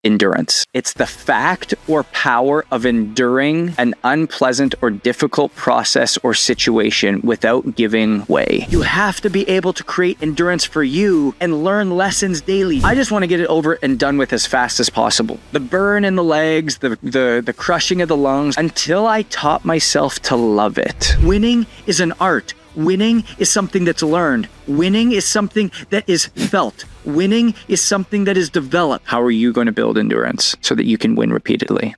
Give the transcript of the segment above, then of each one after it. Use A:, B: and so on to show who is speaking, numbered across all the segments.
A: endurance. It's the fact or power of enduring an unpleasant or difficult process or situation without giving way. You have to be able to create endurance for you and learn lessons daily. I just want to get it over and done with as fast as possible. The burn in the legs, the crushing of the lungs, until I taught myself to love it. Winning is an art. Winning is something that's learned. Winning is something that is felt. Winning is something that is developed. How are you going to build endurance so that you can win repeatedly?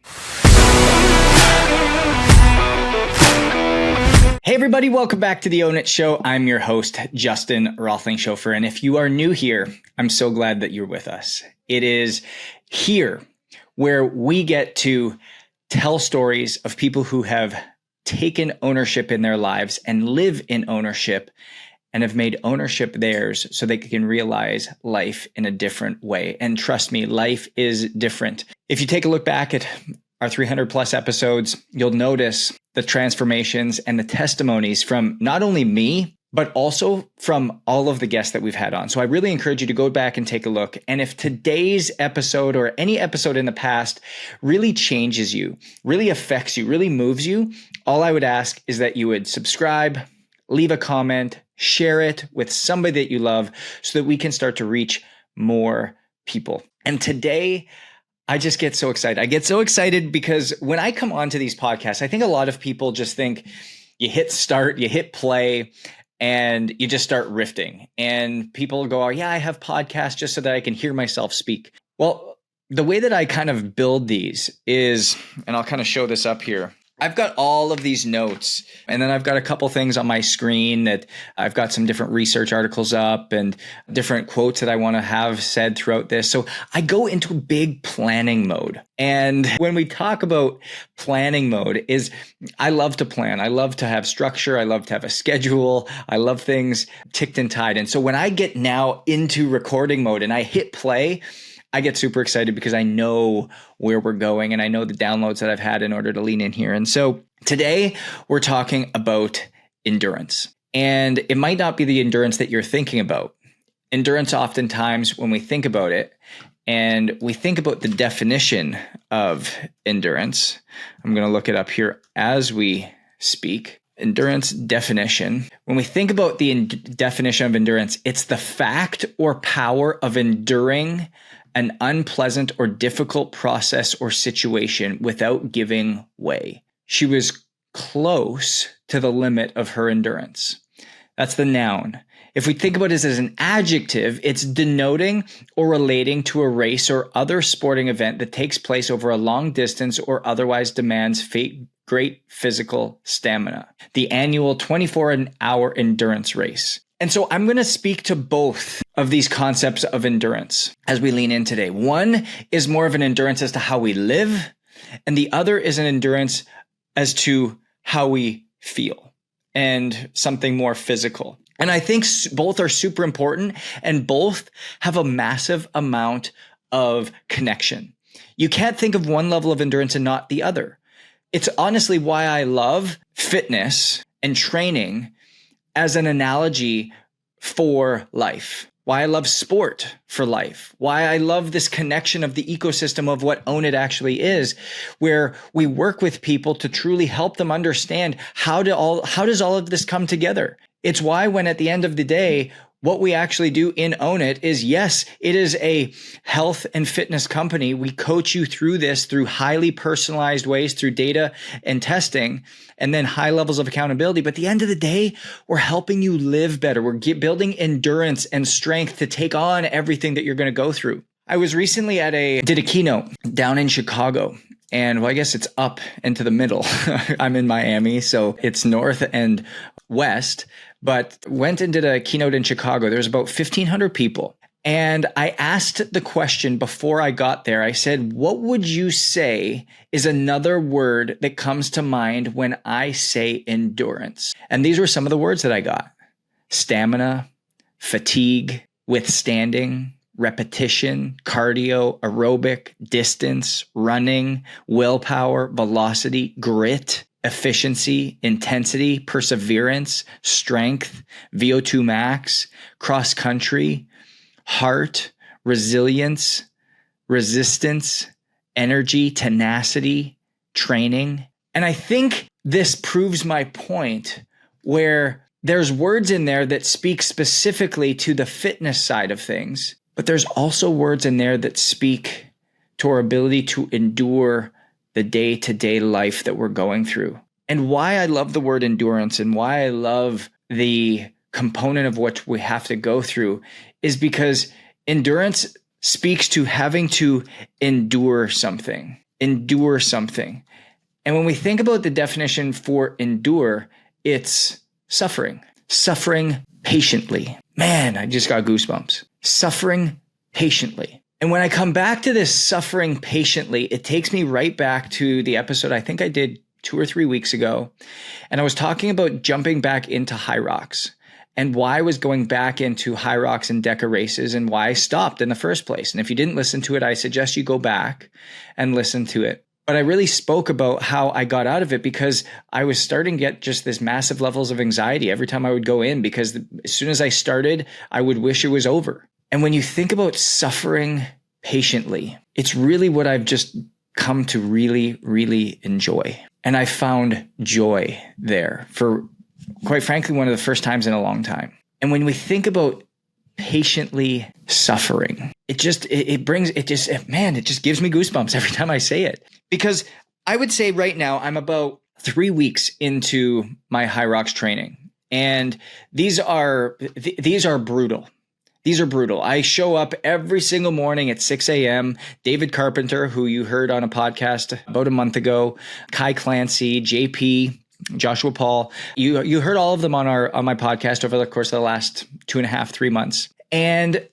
A: Hey everybody, welcome back to the Own It Show. I'm your host, Justin Rothling-Schofer. And if you are new here, I'm so glad that you're with us. It is here where we get to tell stories of people who have taken ownership in their lives and live in ownership and have made ownership theirs so they can realize life in a different way. And trust me, life is different. If you take a look back at our 300 plus episodes, you'll notice the transformations and the testimonies from not only me, but also from all of the guests that we've had on. So I really encourage you to go back and take a look. And if today's episode or any episode in the past really changes you, really affects you, really moves you, all I would ask is that you would subscribe, leave a comment, share it with somebody that you love so that we can start to reach more people. And today, I just get so excited. I get so excited because when I come onto these podcasts, I think a lot of people just think you hit start, you hit play, and you just start riffing. And people go, oh, yeah, I have podcasts just so that I can hear myself speak. Well, the way that I kind of build these is, and I'll kind of show this up here. I've got all of these notes, and then I've got a couple things on my screen that I've got some different research articles up and different quotes that I want to have said throughout this. So I go into big planning mode. And when we talk about planning mode is I love to plan. I love to have structure. I love to have a schedule. I love things ticked and tied. And so when I get now into recording mode and I hit play, I get super excited because I know where we're going and I know the downloads that I've had in order to lean in here. And so today we're talking about endurance. And it might not be the endurance that you're thinking about. Endurance, oftentimes when we think about it and we think about the definition of endurance, I'm going to look it up here as we speak. Endurance definition. When we think about the definition of endurance, it's the fact or power of enduring an unpleasant or difficult process or situation without giving way. She was close to the limit of her endurance. That's the noun. If we think about it as an adjective, it's denoting or relating to a race or other sporting event that takes place over a long distance or otherwise demands great physical stamina. The annual 24-hour endurance race. And so I'm going to speak to both of these concepts of endurance as we lean in today. One is more of an endurance as to how we live, and the other is an endurance as to how we feel and something more physical. And I think both are super important and both have a massive amount of connection. You can't think of one level of endurance and not the other. It's honestly why I love fitness and training as an analogy for life, why I love sport for life, why I love this connection of the ecosystem of what Own It actually is, where we work with people to truly help them understand how does all of this come together. It's why when at the end of the day, what we actually do in Own It is, yes, it is a health and fitness company. We coach you through this through highly personalized ways, through data and testing, and then high levels of accountability. But at the end of the day, we're helping you live better. We're building endurance and strength to take on everything that you're going to go through. I was recently did a keynote down in Chicago. And well, I guess it's up into the middle. I'm in Miami, so it's north and west, but went and did a keynote in Chicago. There was about 1,500 people. And I asked the question before I got there. I said, what would you say is another word that comes to mind when I say endurance? And these were some of the words that I got: stamina, fatigue, withstanding, repetition, cardio, aerobic, distance, running, willpower, velocity, grit, efficiency, intensity, perseverance, strength, VO2 max, cross country, heart, resilience, resistance, energy, tenacity, training. And I think this proves my point where there's words in there that speak specifically to the fitness side of things, but there's also words in there that speak to our ability to endure the day-to-day life that we're going through. And why I love the word endurance and why I love the component of what we have to go through is because endurance speaks to having to endure something. And when we think about the definition for endure, it's suffering patiently. Man, I just got goosebumps. Suffering patiently. And when I come back to this suffering patiently, it takes me right back to the episode I think I did 2 or 3 weeks ago. And I was talking about jumping back into high rocks and why I was going back into high rocks and DECA races and why I stopped in the first place. And if you didn't listen to it, I suggest you go back and listen to it. But I really spoke about how I got out of it because I was starting to get just this massive levels of anxiety every time I would go in, because as soon as I started, I would wish it was over. And when you think about suffering patiently, it's really what I've just come to really, really enjoy. And I found joy there for, quite frankly, one of the first times in a long time. And when we think about patiently suffering, it just gives me goosebumps every time I say it. Because I would say right now I'm about 3 weeks into my high rocks training, and these are brutal. These are brutal. I show up every single morning at 6 a.m. David Carpenter, who you heard on a podcast about a month ago, Kai Clancy, JP, Joshua Paul. You heard all of them on my podcast over the course of the last 2.5, 3 months. And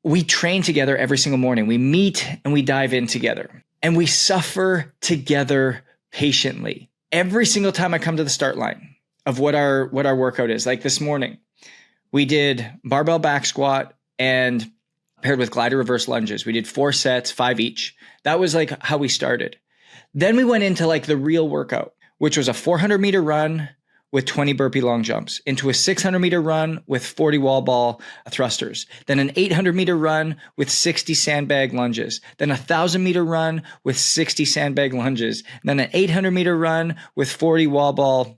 A: we train together every single morning. We meet and we dive in together. And we suffer together patiently. Every single time I come to the start line of what our workout is, like this morning, we did barbell back squat and paired with glider reverse lunges. We did 4 sets, 5 each. That was like how we started. Then we went into like the real workout, which was a 400-meter run with 20 burpee long jumps, into a 600-meter run with 40 wall ball thrusters, then an 800-meter run with 60 sandbag lunges, then a 1,000-meter run with 60 sandbag lunges, then an 800-meter run with 40 wall ball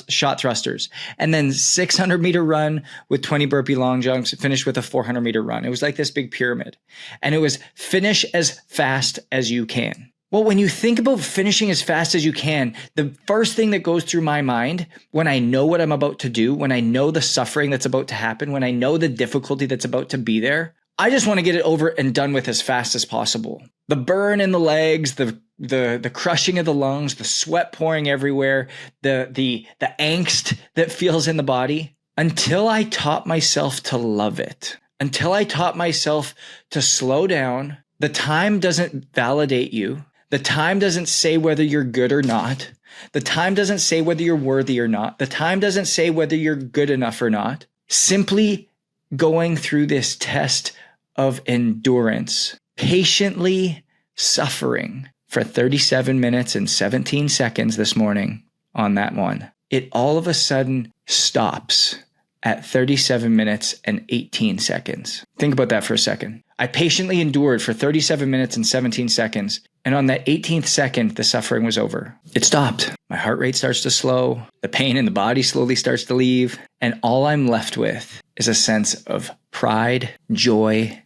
A: shot thrusters, and then 600-meter run with 20 burpee long jumps, finished with a 400-meter run. It was like this big pyramid, and it was finish as fast as you can. Well, when you think about finishing as fast as you can, the first thing that goes through my mind when I know what I'm about to do, when I know the suffering that's about to happen, when I know the difficulty that's about to be there, I just want to get it over and done with as fast as possible. The burn in the legs, the crushing of the lungs, the sweat pouring everywhere, the angst that feels in the body, until I taught myself to love it, until I taught myself to slow down. The time doesn't validate you. The time doesn't say whether you're good or not. The time doesn't say whether you're worthy or not. The time doesn't say whether you're good enough or not. Simply going through this test of endurance, patiently suffering for 37 minutes and 17 seconds this morning on that one, it all of a sudden stops at 37 minutes and 18 seconds. Think about that for a second. I patiently endured for 37 minutes and 17 seconds. And on that 18th second, the suffering was over. It stopped. My heart rate starts to slow. The pain in the body slowly starts to leave. And all I'm left with is a sense of pride, joy,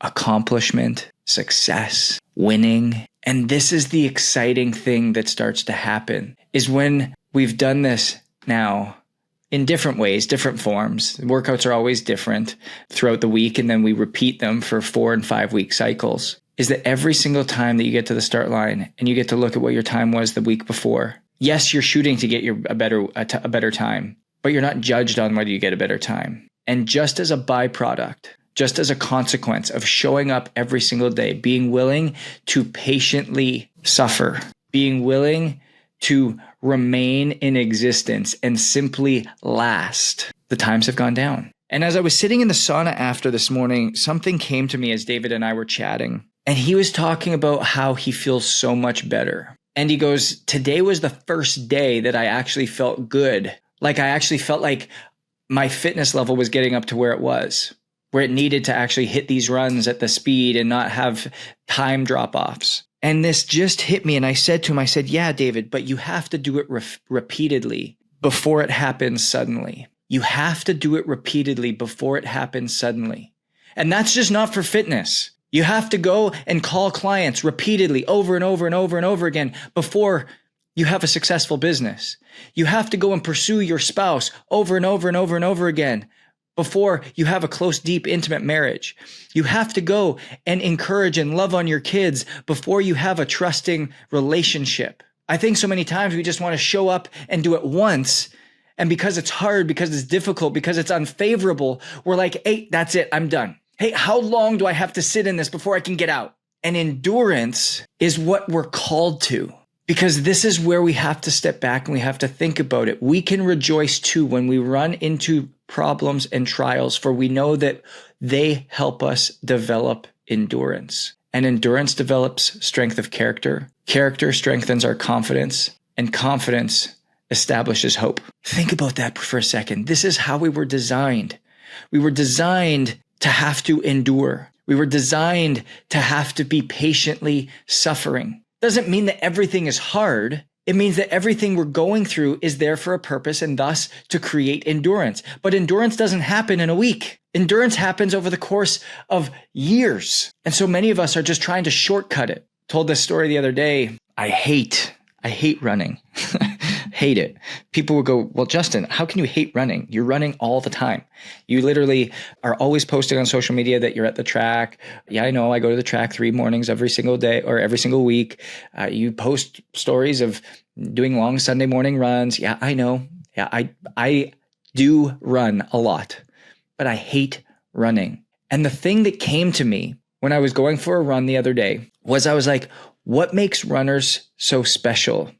A: accomplishment, success, winning. And this is the exciting thing that starts to happen, is when we've done this now in different ways, different forms. The workouts are always different throughout the week, and then we repeat them for 4 and 5 week cycles, is that every single time that you get to the start line and you get to look at what your time was the week before, yes, you're shooting to get a better time, but you're not judged on whether you get a better time. And just as a byproduct, just as a consequence of showing up every single day, being willing to patiently suffer, being willing to remain in existence and simply last, the times have gone down. And as I was sitting in the sauna after this morning, something came to me as David and I were chatting, and he was talking about how he feels so much better. And he goes, today was the first day that I actually felt good. Like I actually felt like my fitness level was getting up to where it was. where it needed to actually hit these runs at the speed and not have time drop-offs. And this just hit me. And I said to him, I said, yeah, David, but you have to do it repeatedly before it happens suddenly. You have to do it repeatedly before it happens suddenly. And that's just not for fitness. You have to go and call clients repeatedly over and over and over and over again before you have a successful business. You have to go and pursue your spouse over and over and over and over again before you have a close, deep, intimate marriage. You have to go and encourage and love on your kids before you have a trusting relationship. I think so many times we just want to show up and do it once. And because it's hard, because it's difficult, because it's unfavorable, we're like, hey, that's it, I'm done. Hey, how long do I have to sit in this before I can get out? And endurance is what we're called to, because this is where we have to step back and we have to think about it. We can rejoice too when we run into problems and trials, for we know that they help us develop endurance. And endurance develops strength of character. Character strengthens our confidence, and confidence establishes hope. Think about that for a second. This is how we were designed. We were designed to have to endure. We were designed to have to be patiently suffering. Doesn't mean that everything is hard. It means that everything we're going through is there for a purpose, and thus to create endurance. But endurance doesn't happen in a week. Endurance happens over the course of years. And so many of us are just trying to shortcut it. Told this story the other day. I hate running. Hate it. People will go, well, Justin, how can you hate running? You're running all the time. You literally are always posting on social media that you're at the track. Yeah, I know. I go to the track 3 mornings every single day or every single week. You post stories of doing long Sunday morning runs. Yeah, I know. Yeah, I do run a lot, but I hate running. And the thing that came to me when I was going for a run the other day was I was like, what makes runners so special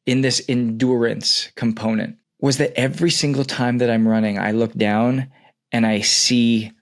A: in this endurance component was that every single time that I'm running, I look down and I see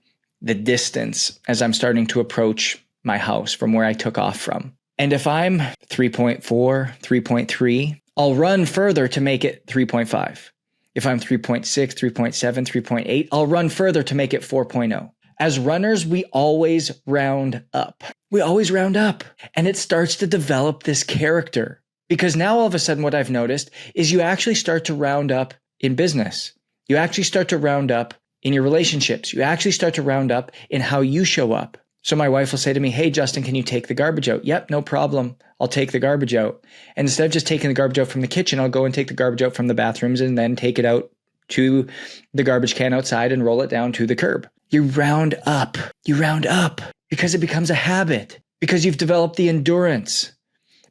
A: the distance as I'm starting to approach my house from where I took off from. And if I'm 3.4, 3.3, I'll run further to make it 3.5. If I'm 3.6, 3.7, 3.8, I'll run further to make it 4.0. As runners, we always round up. We always round up. And it starts to develop this character. Because now all of a sudden what I've noticed is you actually start to round up in business. You actually start to round up in your relationships. You actually start to round up in how you show up. So my wife will say to me, hey, Justin, can you take the garbage out? Yep, no problem. I'll take the garbage out. And instead of just taking the garbage out from the kitchen, I'll go and take the garbage out from the bathrooms and then take it out to the garbage can outside and roll it down to the curb. You round up. You round up because it becomes a habit, because you've developed the endurance,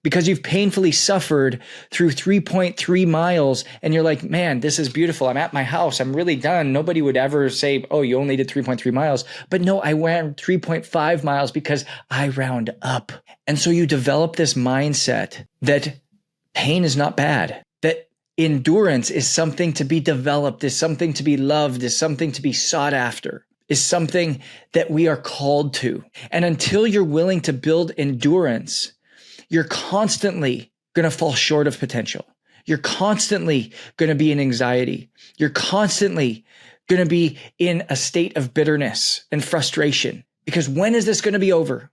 A: because you've painfully suffered through 3.3 miles and you're like, man, this is beautiful. I'm at my house. I'm really done. Nobody would ever say, oh, you only did 3.3 miles. But no, I ran 3.5 miles because I round up. And so you develop this mindset that pain is not bad, that endurance is something to be developed, is something to be loved, is something to be sought after, is something that we are called to. And until you're willing to build endurance, you're constantly going to fall short of potential. You're constantly going to be in anxiety. You're constantly going to be in a state of bitterness and frustration. Because when is this going to be over?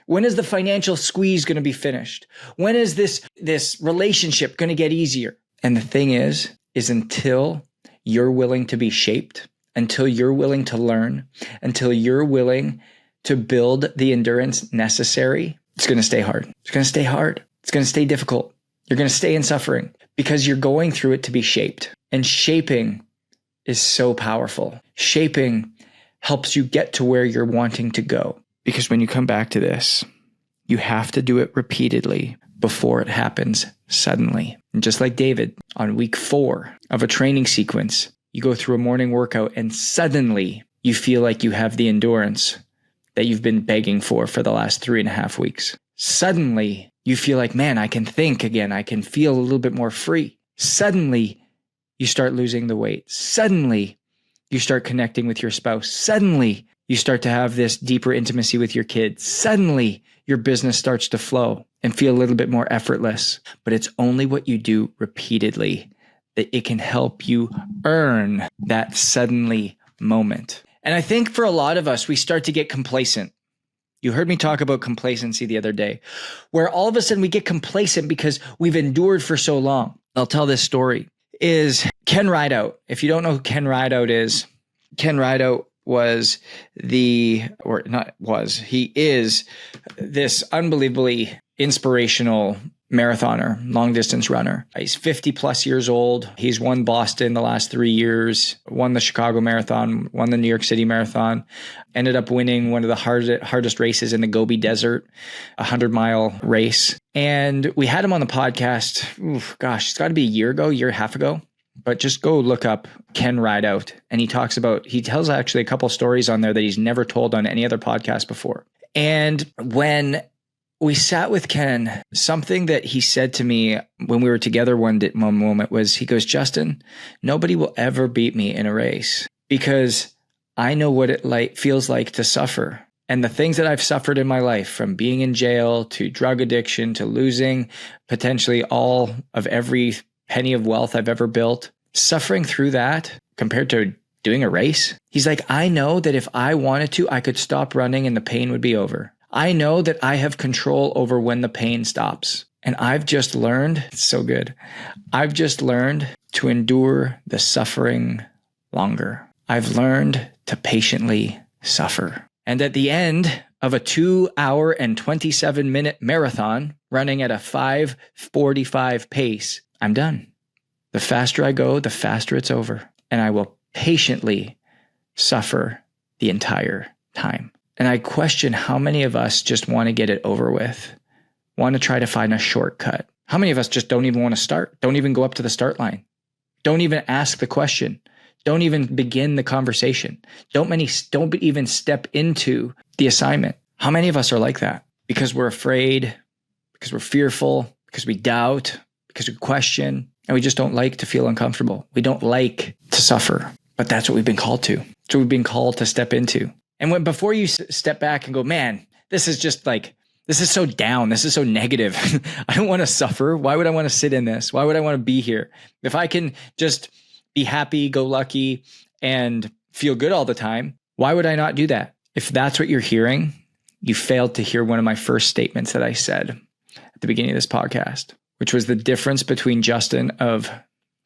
A: When is the financial squeeze going to be finished? When is this relationship going to get easier? And the thing is until you're willing to be shaped, until you're willing to learn, until you're willing to build the endurance necessary, it's going to stay hard. It's going to stay hard. It's going to stay difficult. You're going to stay in suffering because you're going through it to be shaped. And shaping is so powerful. Shaping helps you get to where you're wanting to go. Because when you come back to this, you have to do it repeatedly before it happens suddenly. And just like David, on week 4 of a training sequence, you go through a morning workout and suddenly you feel like you have the endurance that you've been begging for the last 3.5 weeks. Suddenly, you feel like, man, I can think again. I can feel a little bit more free. Suddenly, you start losing the weight. Suddenly, you start connecting with your spouse. Suddenly, you start to have this deeper intimacy with your kids. Suddenly, your business starts to flow and feel a little bit more effortless. But it's only what you do repeatedly that it can help you earn that suddenly moment. And I think for a lot of us, we start to get complacent. You heard me talk about complacency the other day, where all of a sudden we get complacent because we've endured for so long. I'll tell this story. Is Ken Rideout. If you don't know who Ken Rideout is, Ken Rideout he is this unbelievably inspirational marathoner, long distance runner. He's 50 plus years old. He's won Boston the last 3 years, won the Chicago Marathon, won the New York City Marathon, ended up winning one of the hardest races in the Gobi Desert, a 100-mile race. And we had him on the podcast. It's got to be a year and a half ago. But just go look up Ken Rideout. And he tells actually a couple stories on there that he's never told on any other podcast before. And when we sat with Ken, something that he said to me when we were together one moment was, he goes, Justin, nobody will ever beat me in a race because I know what it feels like to suffer. And the things that I've suffered in my life, from being in jail to drug addiction to losing potentially all of every penny of wealth I've ever built, suffering through that compared to doing a race. He's like, I know that if I wanted to, I could stop running and the pain would be over. I know that I have control over when the pain stops. And I've just learned, it's so good. I've just learned to endure the suffering longer. I've learned to patiently suffer. And at the end of a 2 hour and 27 minute marathon running at a 5:45 pace, I'm done. The faster I go, the faster it's over. And I will patiently suffer the entire time. And I question how many of us just want to get it over with, want to try to find a shortcut. How many of us just don't even want to start, don't even go up to the start line, don't even ask the question, don't even begin the conversation, don't even step into the assignment. How many of us are like that? Because we're afraid, because we're fearful, because we doubt, because we question, and we just don't like to feel uncomfortable. We don't like to suffer, but that's what we've been called to. That's what we've been called to step into. And before you step back and go, man, this is so down. This is so negative. I don't want to suffer. Why would I want to sit in this? Why would I want to be here? If I can just be happy, go lucky, and feel good all the time, why would I not do that? If that's what you're hearing, you failed to hear one of my first statements that I said at the beginning of this podcast, which was the difference between Justin of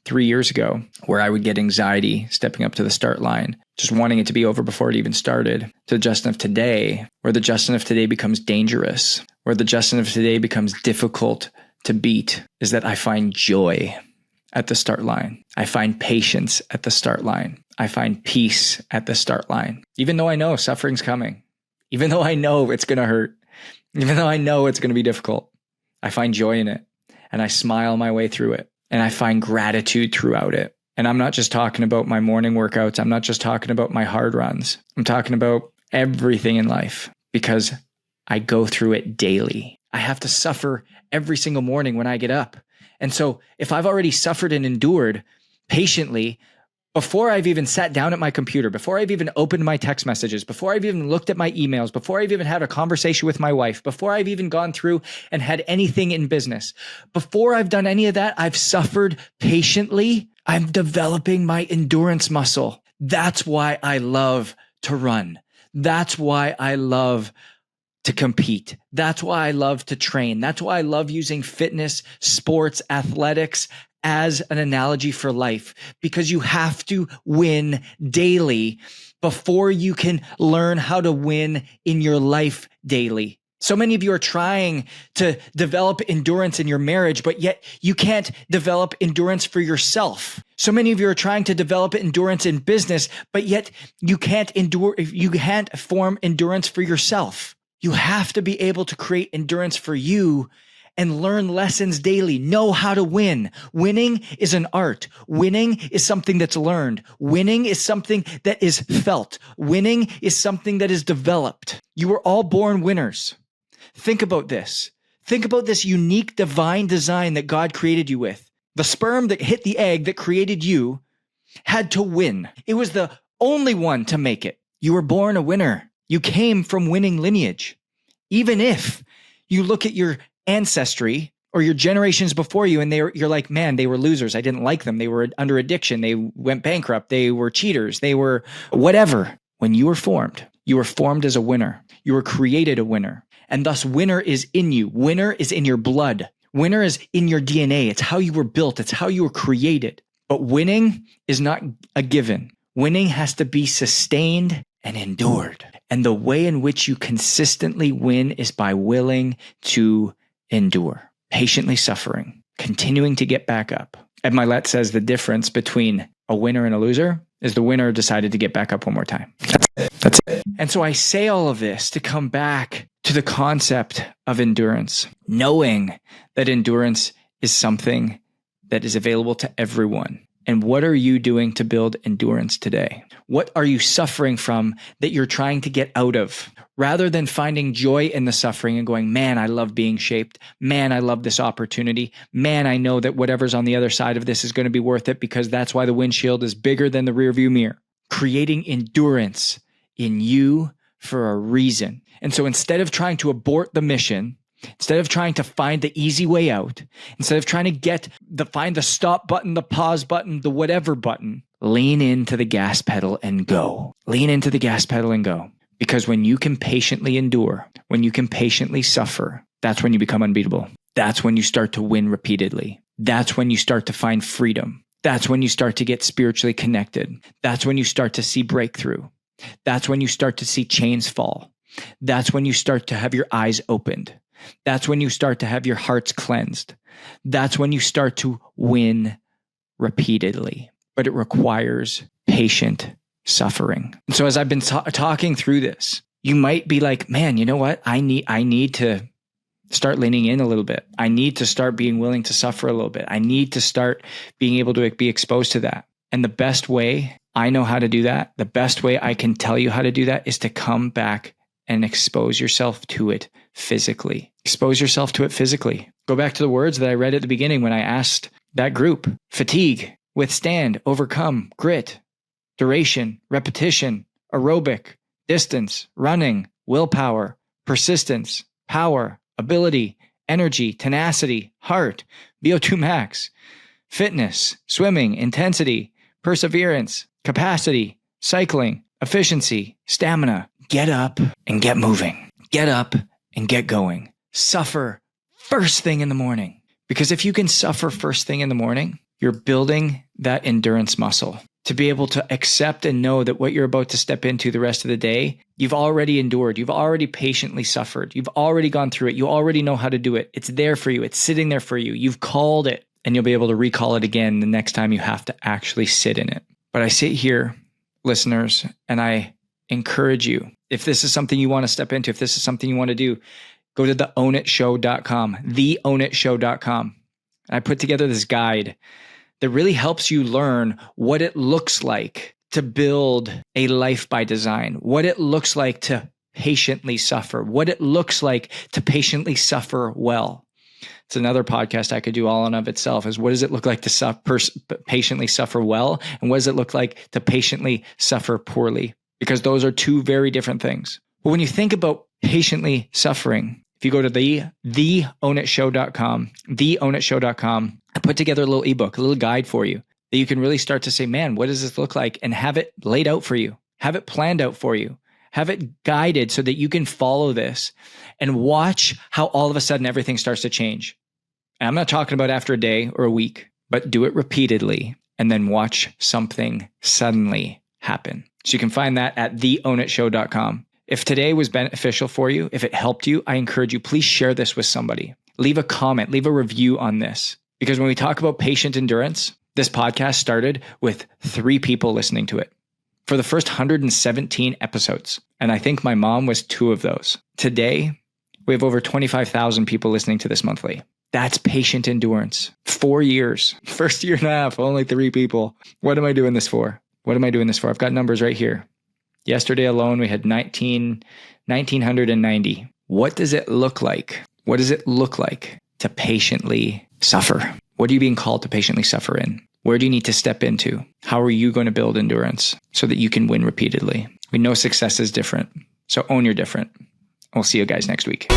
A: 3 years ago, where I would get anxiety stepping up to the start line, just wanting it to be over before it even started, to the Justin of today, where the Justin of today becomes dangerous, where the Justin of today becomes difficult to beat, is that I find joy at the start line. I find patience at the start line. I find peace at the start line. Even though I know suffering's coming, even though I know it's going to hurt, even though I know it's going to be difficult, I find joy in it and I smile my way through it. And I find gratitude throughout it. And I'm not just talking about my morning workouts. I'm not just talking about my hard runs. I'm talking about everything in life because I go through it daily. I have to suffer every single morning when I get up. And so if I've already suffered and endured patiently before I've even sat down at my computer, before I've even opened my text messages, before I've even looked at my emails, before I've even had a conversation with my wife, before I've even gone through and had anything in business, before I've done any of that, I've suffered patiently. I'm developing my endurance muscle. That's why I love to run. That's why I love to compete. That's why I love to train. That's why I love using fitness, sports, athletics as an analogy for life, because you have to win daily before you can learn how to win in your life daily. So many of you are trying to develop endurance in your marriage, but yet you can't develop endurance for yourself. So many of you are trying to develop endurance in business, but yet you can't form endurance for yourself. You have to be able to create endurance for you and learn lessons daily. Know how to win. Winning is an art. Winning is something that's learned. Winning is something that is felt. Winning is something that is developed. You were all born winners. Think about this. Think about this unique divine design that God created you with. The sperm that hit the egg that created you had to win. It was the only one to make it. You were born a winner. You came from winning lineage. Even if you look at your ancestry or your generations before you and you're like, man, they were losers. I didn't like them. They were under addiction. They went bankrupt. They were cheaters. They were whatever. when you were formed as a winner. You were created a winner. And thus winner is in you. Winner is in your blood. Winner is in your DNA. It's how you were built. It's how you were created. But winning is not a given. Winning has to be sustained and endured. And the way in which you consistently win is by willing to endure, patiently suffering, continuing to get back up. Ed Milet says the difference between a winner and a loser is the winner decided to get back up one more time. That's it. And so I say all of this to come back to the concept of endurance, knowing that endurance is something that is available to everyone. And what are you doing to build endurance today? What are you suffering from that you're trying to get out of? Rather than finding joy in the suffering and going, man, I love being shaped. Man, I love this opportunity. Man, I know that whatever's on the other side of this is going to be worth it because that's why the windshield is bigger than the rearview mirror. Creating endurance in you for a reason. And so instead of trying to abort the mission, instead of trying to find the easy way out, instead of trying to find the stop button, the pause button, the whatever button, lean into the gas pedal and go. Lean into the gas pedal and go. Because when you can patiently endure, when you can patiently suffer, that's when you become unbeatable. That's when you start to win repeatedly. That's when you start to find freedom. That's when you start to get spiritually connected. That's when you start to see breakthrough. That's when you start to see chains fall. That's when you start to have your eyes opened. That's when you start to have your hearts cleansed. That's when you start to win repeatedly. But it requires patient suffering. And so as I've been talking through this, you might be like, man, you know what? I need to start leaning in a little bit. I need to start being willing to suffer a little bit. I need to start being able to be exposed to that. And the best way I know how to do that, the best way I can tell you how to do that is to come back and expose yourself to it physically. Expose yourself to it physically. Go back to the words that I read at the beginning when I asked that group: fatigue, withstand, overcome, grit, duration, repetition, aerobic, distance, running, willpower, persistence, power, ability, energy, tenacity, heart, VO2 max, fitness, swimming, intensity, perseverance, capacity, cycling, efficiency, stamina. Get up and get moving. Get up and get going. Suffer first thing in the morning. Because if you can suffer first thing in the morning, you're building that endurance muscle to be able to accept and know that what you're about to step into the rest of the day, you've already endured. You've already patiently suffered. You've already gone through it. You already know how to do it. It's there for you. It's sitting there for you. You've called it, and you'll be able to recall it again the next time you have to actually sit in it. But I sit here, listeners, and I encourage you, if this is something you want to step into, if this is something you want to do, go to theownitshow.com, theownitshow.com. And I put together this guide that really helps you learn what it looks like to build a life by design, what it looks like to patiently suffer, what it looks like to patiently suffer well. It's another podcast I could do all in of itself, is what does it look like to patiently suffer well? And what does it look like to patiently suffer poorly? Because those are two very different things. But when you think about patiently suffering, if you go to theownitshow.com, I put together a little ebook, a little guide for you that you can really start to say, man, what does this look like? And have it laid out for you. Have it planned out for you. Have it guided so that you can follow this and watch how all of a sudden everything starts to change. And I'm not talking about after a day or a week, but do it repeatedly and then watch something suddenly happen. So you can find that at theownitshow.com. If today was beneficial for you, if it helped you, I encourage you, please share this with somebody. Leave a comment, leave a review on this. Because when we talk about patient endurance, this podcast started with 3 people listening to it for the first 117 episodes. And I think my mom was 2 of those. Today, we have over 25,000 people listening to this monthly. That's patient endurance. 4 years, first year and a half, only 3 people. What am I doing this for? What am I doing this for? I've got numbers right here. Yesterday alone, we had 1,990. What does it look like? What does it look like to patiently suffer? What are you being called to patiently suffer in? Where do you need to step into? How are you going to build endurance so that you can win repeatedly? We know success is different, so own your different. We'll see you guys next week.